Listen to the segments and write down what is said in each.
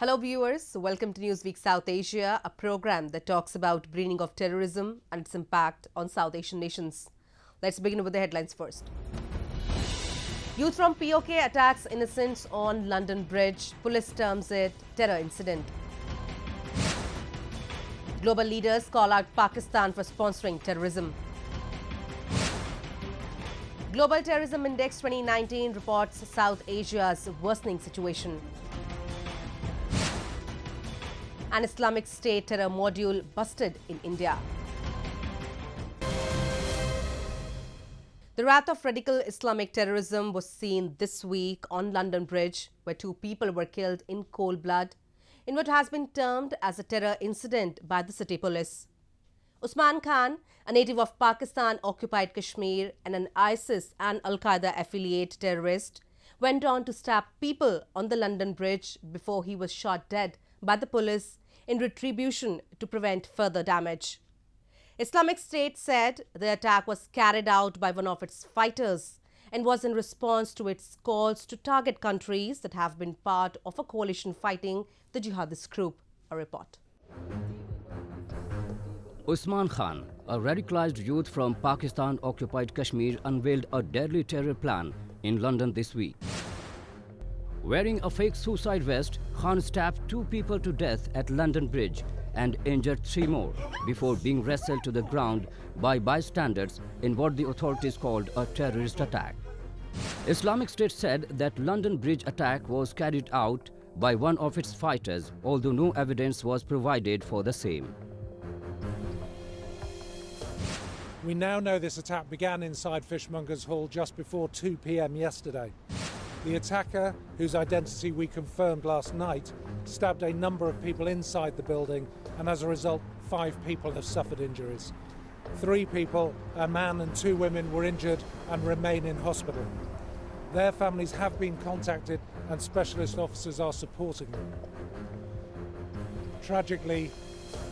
Hello viewers, welcome to Newsweek South Asia, a program that talks about breeding of terrorism and its impact on South Asian nations. Let's begin with the headlines first. Youth from POK attacks innocents on London Bridge. Police terms it terror incident. Global leaders call out Pakistan for sponsoring terrorism. Global Terrorism Index 2019 reports South Asia's worsening situation. An Islamic State terror module busted in India. The wrath of radical Islamic terrorism was seen this week on London Bridge, where 2 people were killed in cold blood in what has been termed as a terror incident by the city police. Usman Khan, a native of Pakistan-occupied Kashmir and an ISIS and Al-Qaeda affiliate terrorist, went on to stab people on the London Bridge before he was shot dead by the police in retribution to prevent further damage. Islamic State said the attack was carried out by one of its fighters and was in response to its calls to target countries that have been part of a coalition fighting the jihadist group. A report. Usman Khan, a radicalized youth from Pakistan-occupied Kashmir, unveiled a deadly terror plan in London this week. Wearing a fake suicide vest, Khan stabbed 2 people to death at London Bridge and injured 3 more before being wrestled to the ground by bystanders in what the authorities called a terrorist attack. Islamic State said that London Bridge attack was carried out by one of its fighters, although no evidence was provided for the same. We now know this attack began inside Fishmongers Hall just before 2 p.m. yesterday. The attacker, whose identity we confirmed last night, stabbed a number of people inside the building, and as a result, 5 people have suffered injuries. 3 people, a man and 2 women, were injured and remain in hospital. Their families have been contacted and specialist officers are supporting them. Tragically,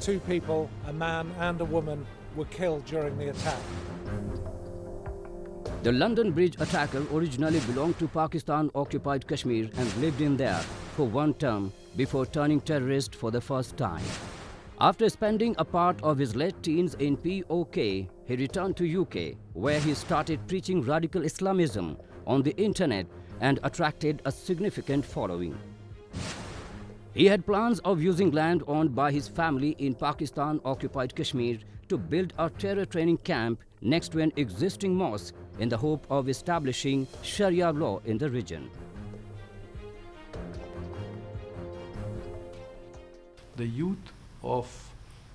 2 people, a man and a woman, were killed during the attack. The London Bridge attacker originally belonged to Pakistan-occupied Kashmir and lived in there for 1 term before turning terrorist for the first time. After spending a part of his late teens in POK, he returned to UK, where he started preaching radical Islamism on the internet and attracted a significant following. He had plans of using land owned by his family in Pakistan-occupied Kashmir to build a terror training camp next to an existing mosque in the hope of establishing Sharia law in the region. The youth of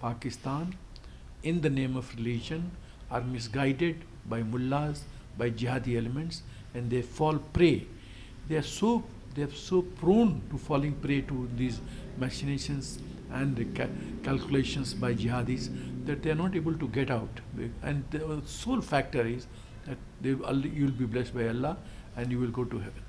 Pakistan, in the name of religion, are misguided by mullahs, by jihadi elements, and they fall prey. They are so prone to falling prey to these machinations and calculations by jihadis that they are not able to get out. And the sole factor is that you will be blessed by Allah and you will go to heaven.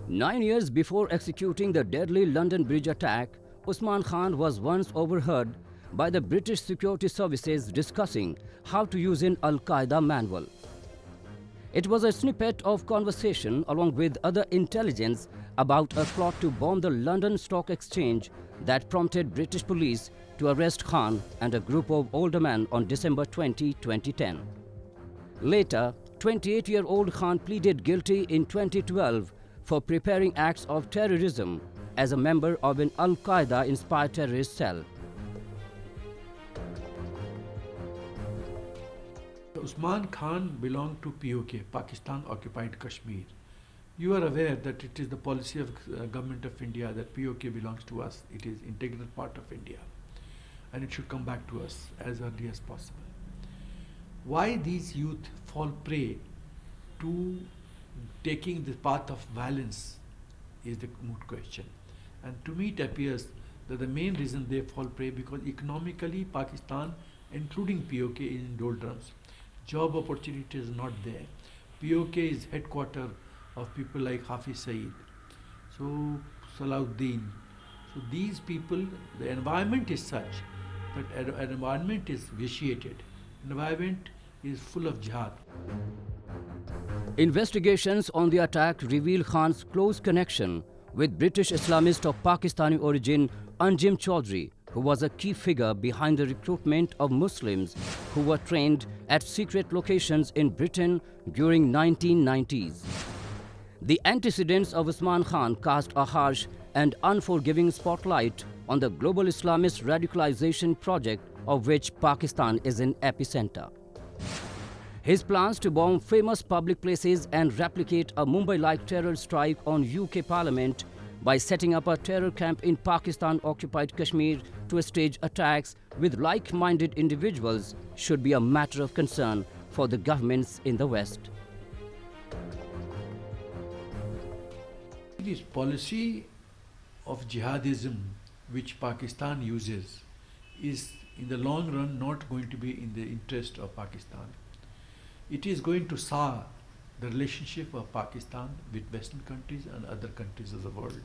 9 years before executing the deadly London Bridge attack, Usman Khan was once overheard by the British security services discussing how to use an Al-Qaeda manual. It was a snippet of conversation along with other intelligence about a plot to bomb the London Stock Exchange that prompted British police to arrest Khan and a group of older men on December 20, 2010. Later, 28-year-old Khan pleaded guilty in 2012 for preparing acts of terrorism as a member of an Al-Qaeda-inspired terrorist cell. Usman Khan belonged to POK, Pakistan-occupied Kashmir. You are aware that it is the policy of Government of India that POK belongs to us. It is integral part of India, and it should come back to us as early as possible. Why these youth fall prey to taking the path of violence is the moot question. And to me it appears that the main reason they fall prey because economically Pakistan, including POK, is in doldrums. Job opportunity is not there. POK is headquarter of people like Hafiz Saeed, so Salahuddin. So these people, the environment is such that an environment is vitiated. Environment is full of jihad. Investigations on the attack reveal Khan's close connection with British Islamist of Pakistani origin Anjem Chaudhry, who was a key figure behind the recruitment of Muslims who were trained at secret locations in Britain during 1990s. The antecedents of Usman Khan cast a harsh and unforgiving spotlight on the global Islamist radicalization project of which Pakistan is an epicenter. His plans to bomb famous public places and replicate a Mumbai-like terror strike on UK Parliament by setting up a terror camp in Pakistan-occupied Kashmir to stage attacks with like-minded individuals should be a matter of concern for the governments in the West. This policy of jihadism which Pakistan uses is in the long run not going to be in the interest of Pakistan. It is going to sour the relationship of Pakistan with Western countries and other countries of the world.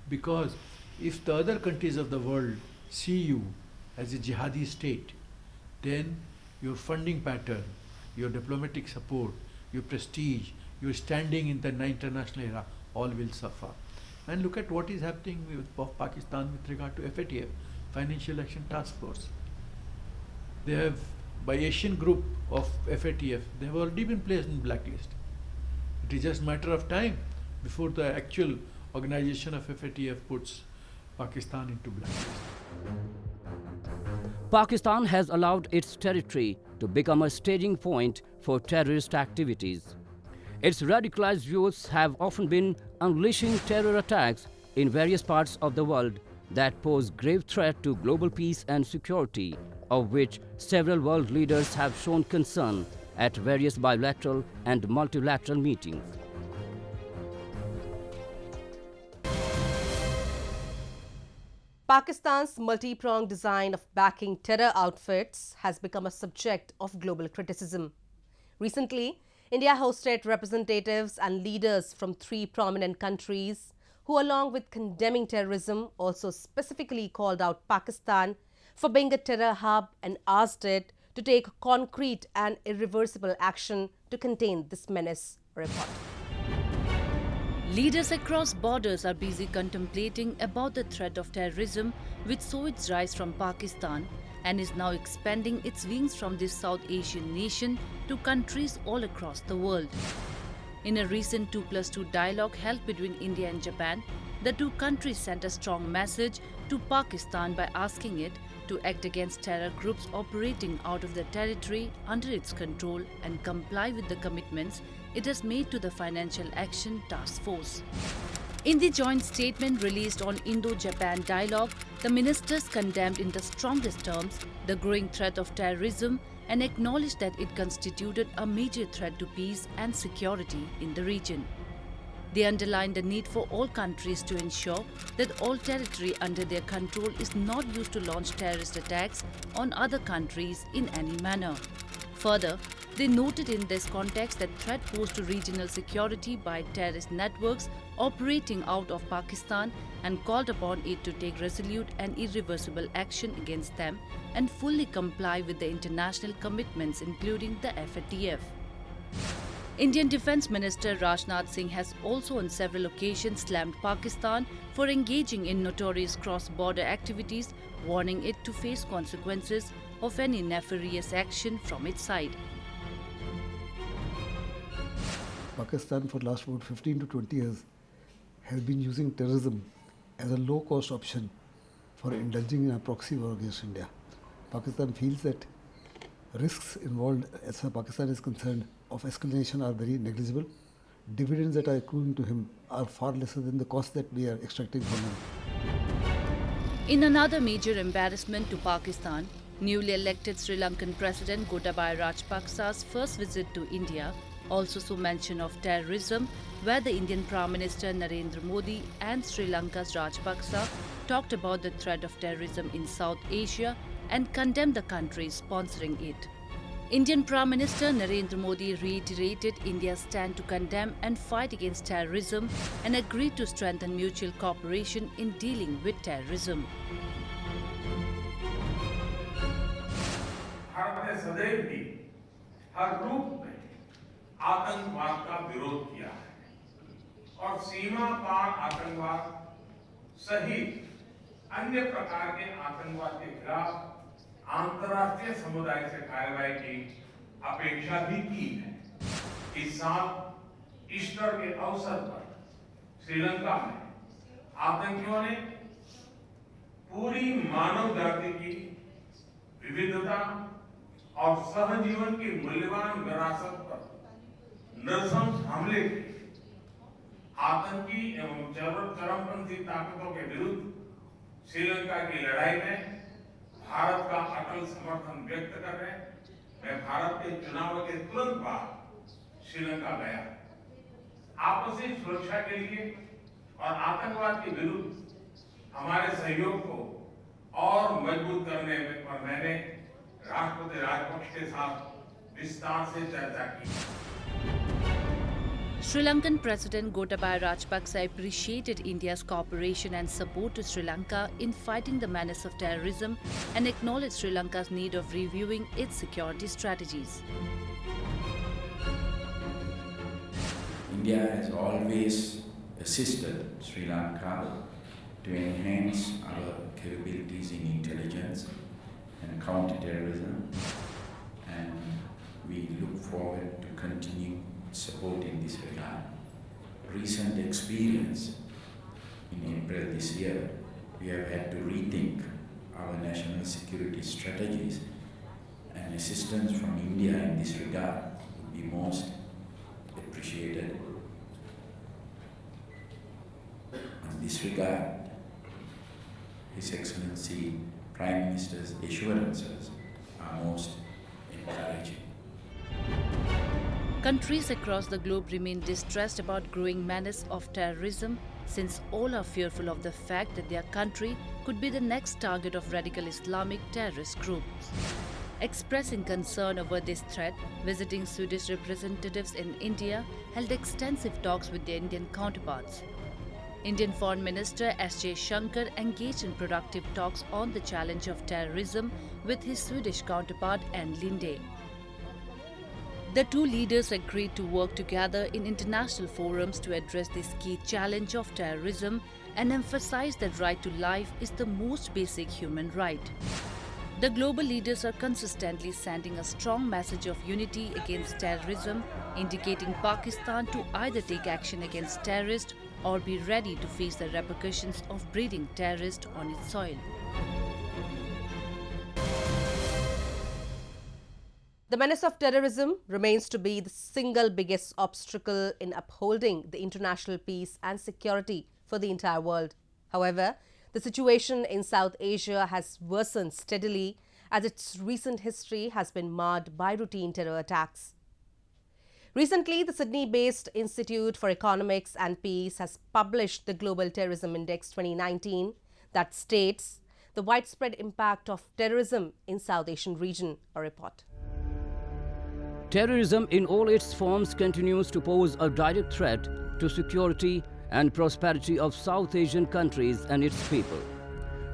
Because if the other countries of the world see you as a jihadi state, then your funding pattern, your diplomatic support, your prestige, your standing in the international era, all will suffer. And look at what is happening with Pakistan with regard to FATF, Financial Action Task Force. They have, by Asian group of FATF, they have already been placed in blacklist. It is just a matter of time before the actual organization of FATF puts Pakistan into blacklist. Pakistan has allowed its territory to become a staging point for terrorist activities. Its radicalized youths have often been unleashing terror attacks in various parts of the world that pose grave threat to global peace and security, of which several world leaders have shown concern at various bilateral and multilateral meetings. Pakistan's multi-pronged design of backing terror outfits has become a subject of global criticism. Recently, India hosted representatives and leaders from 3 prominent countries who, along with condemning terrorism, also specifically called out Pakistan for being a terror hub and asked it to take concrete and irreversible action to contain this menace. Report. Leaders across borders are busy contemplating about the threat of terrorism which saw its rise from Pakistan and is now expanding its wings from this South Asian nation to countries all across the world. In a recent 2+2 dialogue held between India and Japan, the 2 countries sent a strong message to Pakistan by asking it to act against terror groups operating out of the territory under its control and comply with the commitments it has made to the Financial Action Task Force. In the joint statement released on Indo-Japan dialogue, the ministers condemned in the strongest terms the growing threat of terrorism and acknowledged that it constituted a major threat to peace and security in the region. They underlined the need for all countries to ensure that all territory under their control is not used to launch terrorist attacks on other countries in any manner. Further, they noted in this context that threat posed to regional security by terrorist networks operating out of Pakistan and called upon it to take resolute and irreversible action against them and fully comply with the international commitments including the FATF. Indian Defence Minister Rajnath Singh has also on several occasions slammed Pakistan for engaging in notorious cross-border activities, warning it to face consequences of any nefarious action from its side. Pakistan for the last about 15 to 20 years has been using terrorism as a low-cost option for indulging in a proxy war against India. Pakistan feels that risks involved as far as Pakistan is concerned of escalation are very negligible. Dividends that are accruing to him are far lesser than the cost that we are extracting from him. In another major embarrassment to Pakistan, newly elected Sri Lankan President Gotabaya Rajapaksa's first visit to India also saw mention of terrorism, where the Indian Prime Minister Narendra Modi and Sri Lanka's Rajapaksa talked about the threat of terrorism in South Asia and condemned the countries sponsoring it. Indian Prime Minister Narendra Modi reiterated India's stand to condemn and fight against terrorism and agreed to strengthen mutual cooperation in dealing with terrorism. Bharat ने सदैव भी हर रूप में आतंकवाद का विरोध किया है और सीमा पार आतंकवाद सहित अन्य प्रकार के आतंकवाद के खिलाफ अंतर्राष्ट्रीय समुदाय से कार्रवाई की अपेक्षा भी की है। इस साल ईस्टर के अवसर पर श्रीलंका में आतंकियों ने पूरी मानव जाति की विविधता और सहजीवन की मूल्यवान विरासत पर नृशंस हमले किए। आतंकी एवं चरमपंथी ताकतों के विरुद्ध श्रीलंका की लड़ाई में भारत का अटल समर्थन व्यक्त कर रहे हैं। मैं भारत के चुनाव के तुरंत बाद श्रीलंका गया। आपसी सुरक्षा के लिए और आतंकवाद के विरुद्ध हमारे सहयोग को और मजबूत करने में पर मैंने राष्ट्रपति राजपक्ष के साथ विस्तार से चर्चा की। Sri Lankan President Gotabaya Rajapaksa appreciated India's cooperation and support to Sri Lanka in fighting the menace of terrorism and acknowledged Sri Lanka's need of reviewing its security strategies. India has always assisted Sri Lanka to enhance our capabilities in intelligence and counter-terrorism, and we look forward to continue support in this regard. Recent experience in April this year, we have had to rethink our national security strategies, and assistance from India in this regard would be most appreciated. In this regard, His Excellency Prime Minister's assurances are most encouraging. Countries across the globe remain distressed about growing menace of terrorism, since all are fearful of the fact that their country could be the next target of radical Islamic terrorist groups. Expressing concern over this threat, visiting Swedish representatives in India held extensive talks with their Indian counterparts. Indian Foreign Minister S.J. Shankar engaged in productive talks on the challenge of terrorism with his Swedish counterpart Ann Linde. The two leaders agreed to work together in international forums to address this key challenge of terrorism and emphasized that right to life is the most basic human right. The global leaders are consistently sending a strong message of unity against terrorism, indicating Pakistan to either take action against terrorists or be ready to face the repercussions of breeding terrorists on its soil. The menace of terrorism remains to be the single biggest obstacle in upholding the international peace and security for the entire world. However, the situation in South Asia has worsened steadily as its recent history has been marred by routine terror attacks. Recently, the Sydney-based Institute for Economics and Peace has published the Global Terrorism Index 2019 that states the widespread impact of terrorism in South Asian region. A report. Terrorism in all its forms continues to pose a direct threat to security and prosperity of South Asian countries and its people.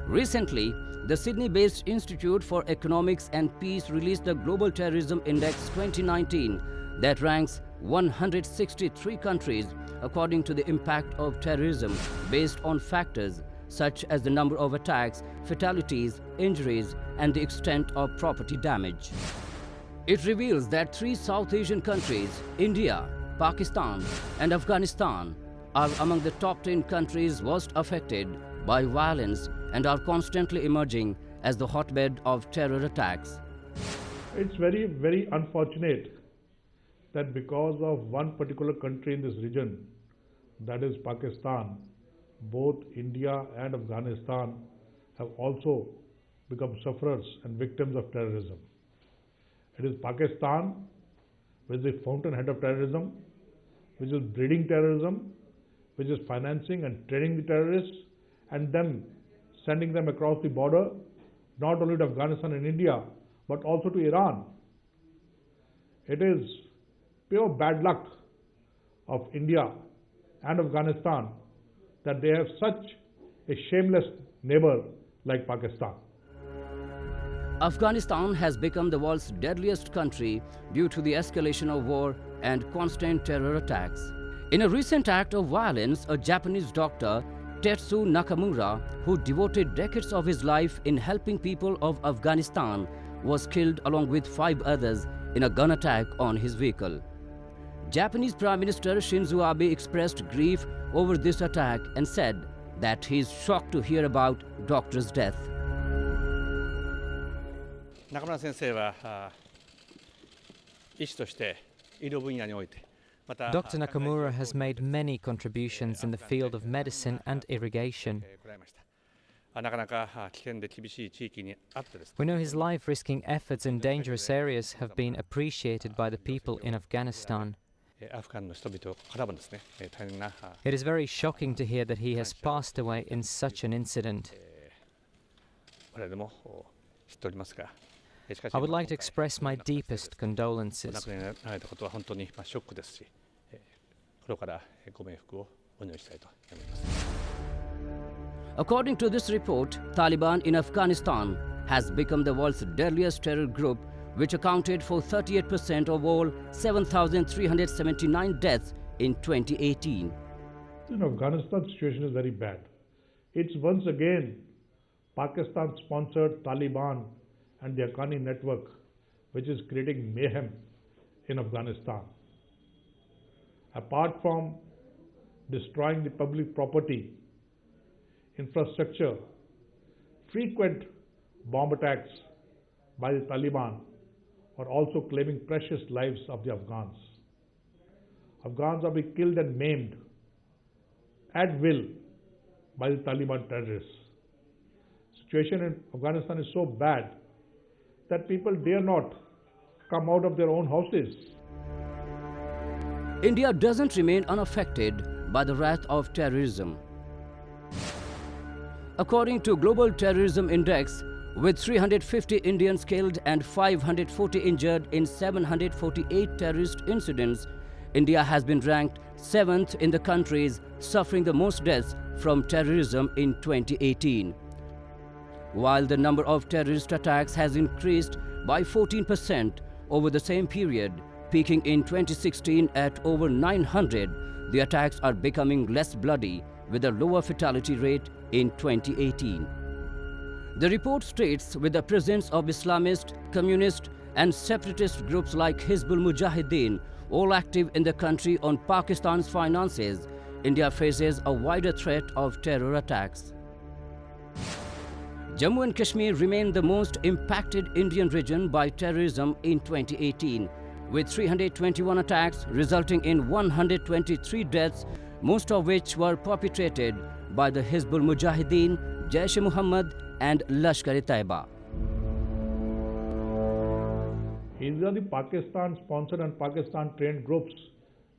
Recently, the Sydney-based Institute for Economics and Peace released the Global Terrorism Index 2019 that ranks 163 countries according to the impact of terrorism based on factors such as the number of attacks, fatalities, injuries, and the extent of property damage. It reveals that 3 South Asian countries, India, Pakistan, and Afghanistan, are among the top 10 countries worst affected by violence and are constantly emerging as the hotbed of terror attacks. It's very, very unfortunate that because of one particular country in this region, that is Pakistan, both India and Afghanistan have also become sufferers and victims of terrorism. It is Pakistan which is the fountainhead of terrorism, which is breeding terrorism, which is financing and training the terrorists, and then sending them across the border, not only to Afghanistan and India, but also to Iran. It is pure bad luck of India and Afghanistan that they have such a shameless neighbor like Pakistan. Afghanistan has become the world's deadliest country due to the escalation of war and constant terror attacks. In a recent act of violence, a Japanese doctor, Tetsu Nakamura, who devoted decades of his life in helping people of Afghanistan, was killed along with 5 others in a gun attack on his vehicle. Japanese Prime Minister Shinzo Abe expressed grief over this attack and said that he is shocked to hear about doctor's death. 中村先生は医師として医療分野において Dr. Nakamura has made many contributions in the field of medicine and irrigation. We know his life-risking efforts in dangerous areas have been appreciated by the people in Afghanistan. It is very shocking to hear that he has passed away in such an incident. I would like to express my deepest condolences. According to this report, Taliban in Afghanistan has become the world's deadliest terror group, which accounted for 38% of all 7,379 deaths in 2018. In Afghanistan, the situation is very bad. It's once again Pakistan-sponsored Taliban and the Haqqani network which is creating mayhem in Afghanistan. Apart from destroying the public property, infrastructure, frequent bomb attacks by the Taliban are also claiming precious lives of the Afghans. Afghans are being killed and maimed at will by the Taliban terrorists. Situation in Afghanistan is so bad that people dare not come out of their own houses. India doesn't remain unaffected by the wrath of terrorism. According to Global Terrorism Index, with 350 Indians killed and 540 injured in 748 terrorist incidents, India has been ranked 7th in the countries suffering the most deaths from terrorism in 2018. While the number of terrorist attacks has increased by 14% over the same period, peaking in 2016 at over 900, the attacks are becoming less bloody with a lower fatality rate in 2018. The report states, with the presence of Islamist, communist and separatist groups like Hizbul Mujahideen, all active in the country on Pakistan's finances, India faces a wider threat of terror attacks. Jammu and Kashmir remained the most impacted Indian region by terrorism in 2018, with 321 attacks resulting in 123 deaths, most of which were perpetrated by the Hizbul Mujahideen, Jaish Mohammad and Lashkar-e-Taiba. These are the Pakistan-sponsored and Pakistan-trained groups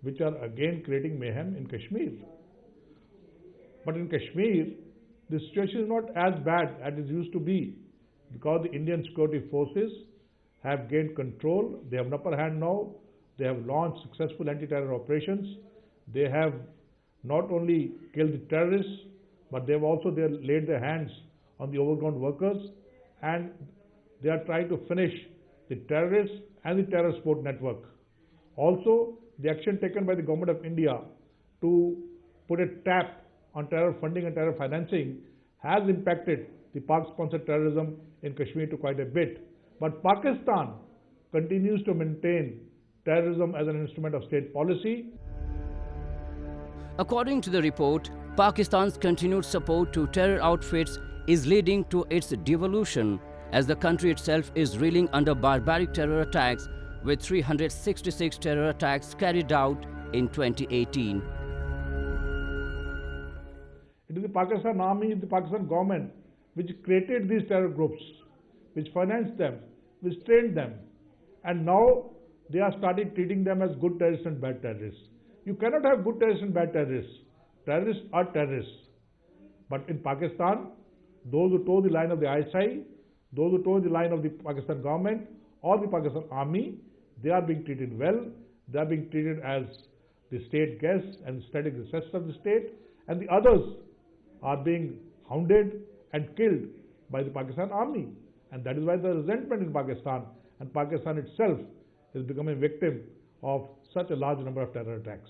which are again creating mayhem in Kashmir. But in Kashmir, the situation is not as bad as it used to be because the Indian security forces have gained control. They have an upper hand now. They have launched successful anti-terror operations. They have not only killed the terrorists, but they have also laid their hands on the overground workers, and they are trying to finish the terrorists and the terror support network. Also, the action taken by the Government of India to put a tap on terror funding and terror financing has impacted the Pak-sponsored terrorism in Kashmir to quite a bit. But Pakistan continues to maintain terrorism as an instrument of state policy. According to the report, Pakistan's continued support to terror outfits is leading to its devolution, as the country itself is reeling under barbaric terror attacks, with 366 terror attacks carried out in 2018. It is the Pakistan Army, the Pakistan government, which created these terror groups, which financed them, which trained them, and now they are starting treating them as good terrorists and bad terrorists. You cannot have good terrorists and bad terrorists. Terrorists are terrorists. But in Pakistan, those who toe the line of the ISI, those who toe the line of the Pakistan government or the Pakistan Army, they are being treated well. They are being treated as the state guests and static recessors of the state, and the others are being hounded and killed by the Pakistan Army. And that is why the resentment in Pakistan, and Pakistan itself is becoming a victim of such a large number of terror attacks.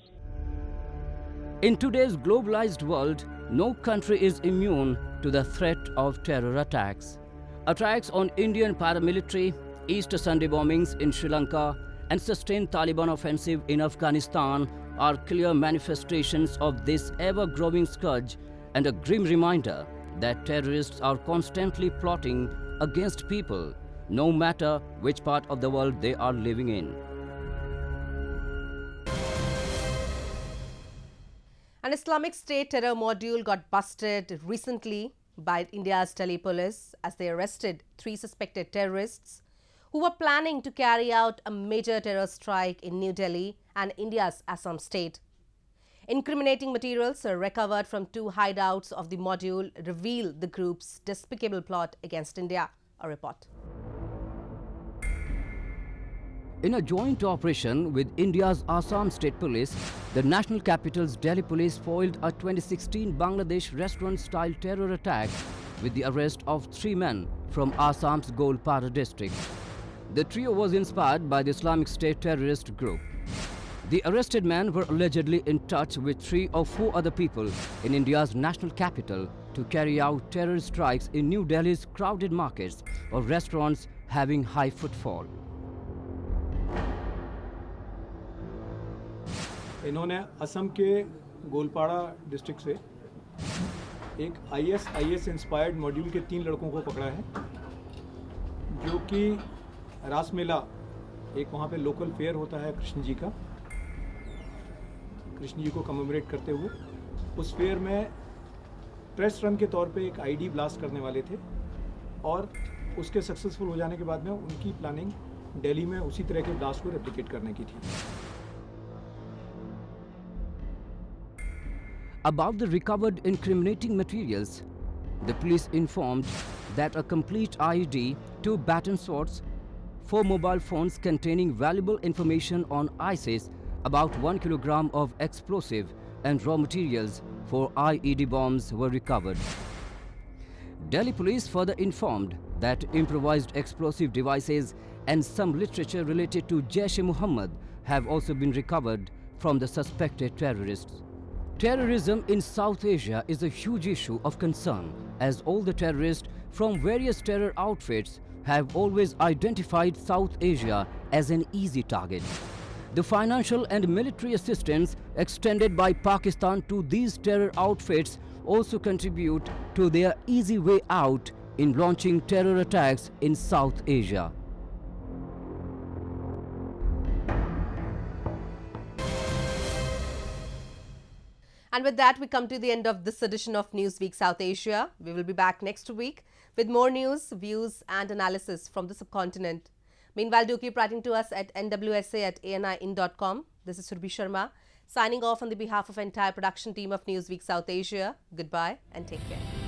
In today's globalized world, no country is immune to the threat of terror attacks. Attacks on Indian paramilitary, Easter Sunday bombings in Sri Lanka, and sustained Taliban offensive in Afghanistan are clear manifestations of this ever-growing scourge and a grim reminder that terrorists are constantly plotting against people, no matter which part of the world they are living in. An Islamic State terror module got busted recently by India's Delhi police as they arrested 3 suspected terrorists who were planning to carry out a major terror strike in New Delhi and India's Assam state. Incriminating materials recovered from 2 hideouts of the module reveal the group's despicable plot against India. A report. In a joint operation with India's Assam State Police, the national capital's Delhi police foiled a 2016 Bangladesh restaurant-style terror attack with the arrest of 3 men from Assam's Golpara district. The trio was inspired by the Islamic State terrorist group. The arrested men were allegedly in touch with 3 or 4 other people in India's national capital to carry out terror strikes in New Delhi's crowded markets or restaurants having high footfall. इन्होंने असम के Goalpara district से एक IS inspired module के 3 लड़कों को पकड़ा है, जो कि रास मेला, एक वहाँ पे लोकल फेयर होता है कृष्ण जी को कमेमोरेट करते हुए, उस फेयर में प्रेस रन के तौर पे एक ID ब्लास्ट करने वाले थे और उसके सक्सेसफुल हो जाने के बाद में उनकी प्लानिंग दिल्ली में उसी तरह के ब्लास्ट को रेप्लिकेट करने की थी. About the recovered incriminating materials, the police informed that a complete IED, 2 baton swords, 4 mobile phones containing valuable information on ISIS, about 1 kilogram of explosive and raw materials for IED bombs were recovered. Delhi police further informed that improvised explosive devices and some literature related to Jaish Mohammad have also been recovered from the suspected terrorists. Terrorism in South Asia is a huge issue of concern, as all the terrorists from various terror outfits have always identified South Asia as an easy target. The financial and military assistance extended by Pakistan to these terror outfits also contribute to their easy way out in launching terror attacks in South Asia. And with that, we come to the end of this edition of Newsweek South Asia. We will be back next week with more news, views and analysis from the subcontinent. Meanwhile, do keep writing to us at nwsa@anin.com. This is Surbhi Sharma, signing off on the behalf of entire production team of Newsweek South Asia. Goodbye and take care.